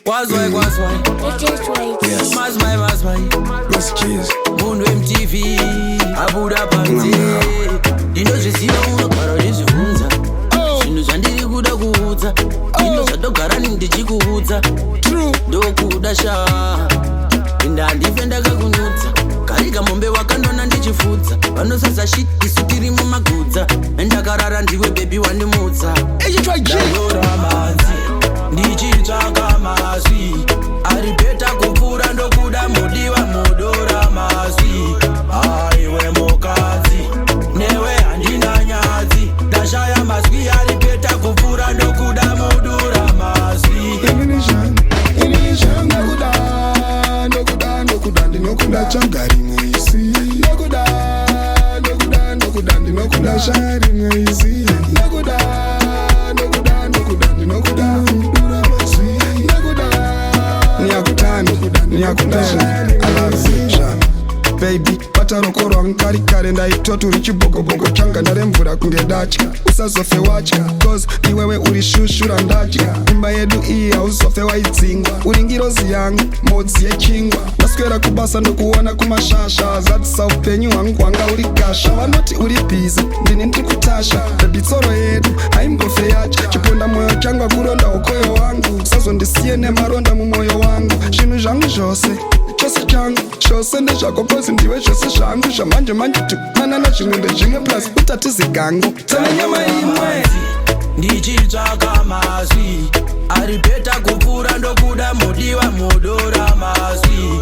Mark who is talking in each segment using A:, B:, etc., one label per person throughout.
A: Was why?
B: Yes.
A: Maswai.
B: Messages.
A: Mundu MTV. Abuda panzi. Ndinozviziva unogara uchizvibvunza. Zvinhu zvandiri kuda kuudza. Ndinozvatogara ndichikuudza. Ndokuda sha. Ndandife ndakakunyudza. Karika mombe wakandona ndichifudza. Vanosasa shit isu tiri mumagudza. Ndakarara ndiwe baby wandimutsa. Ndanyora manzi. Ndichitsvaka mazwi. Ari beta kupfuura ndokuda mudiwa mudora mazwi. Aiwe mukadzi newe handina nyadzi. Ndashaya mazwi ari beta kupfuura ndokuda mudura mazwi.
B: Ndokuda ndinokuda chagari mwezi. Ndokuda ndinokuda shari mwezi. Ndokuda ndinokuda mudura mazwi. Nyakuda shari I love you shari baby patarokorwa nkarikare ndaitwa turi chibogobogo changa ndaremvura kunge datya usazofe watya cause iwewe uri shushura ndatya imba yedu iyi hauzofe waidzingwa uri ngirozi yangu modzi yechingwa ndaswera kubasa ndokuona kumashasha zadzisa upenyu hwangu hwanga uri gasha vanoti uri bhiza ndini ndiri kutasha bebi tsoro yedu haimbofe yacha chiponda mwoyo changu akuronda ukoyo wangu usazondisiye nemaronda mumwoyo wangu zvinhu zvangu zvose chose changu chose ndezvako kozi ndiwe zvose zvangu zvamanje manje tukana nazvimwe ndezvimwe plus utatizi gangu tsana nyama imwe.
A: Ndichitsvaka mazwi ari beta kupfuura ndokuda mudiwa mudora mazwi.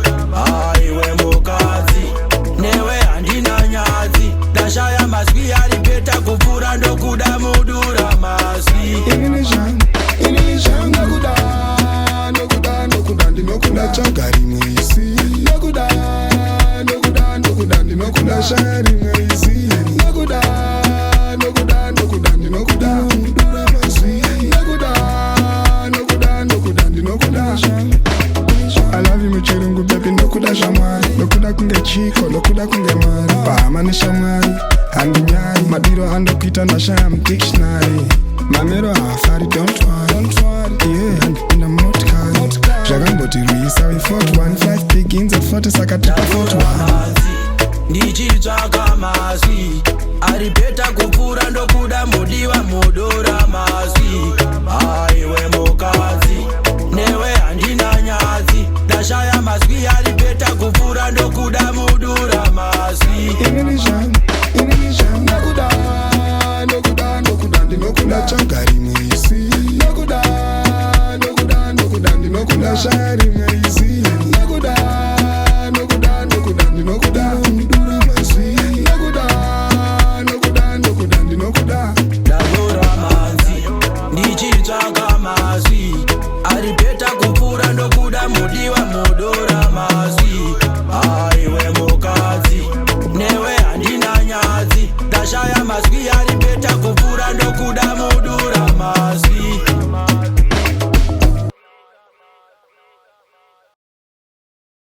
A: Aiwe mukadzi newe handina nyadzi. Ndashaya mazwi ari beta kupfuura ndokuda mudura mazwi.
B: Inini zvangu ndokuda ndinokuda chagari mwezi. Ndokuda ndinokuda shari mwezi. Ndokuda ndinokuda mudura mazwi. Ndokuda ndinokuda I love you muchirungu baby ndokuda shamwari. Ndokuda kunge chiko ndokuda kunge mari. Pahama neshamwari handinyari. Madiro andopita ndashaya mudictionary. Mamero hafari don't worry. Yeah handipinda motikari. Zvakambotirwisa we fought 1-5 begins at 40 saka tipa fought 1.
A: Ndichitsvaka mazwi ari beta kupfuura ndokuda mudiwa mudora mazwi. Aiwe mukadzi newe handina nyadzi. Ndashaya mazwi ari beta kupfuura ndokuda mudura mazwi.
B: Inini zvangu ndokuda ndinokuda chagari mwezi. Ndokuda ndinokuda shari mwezi.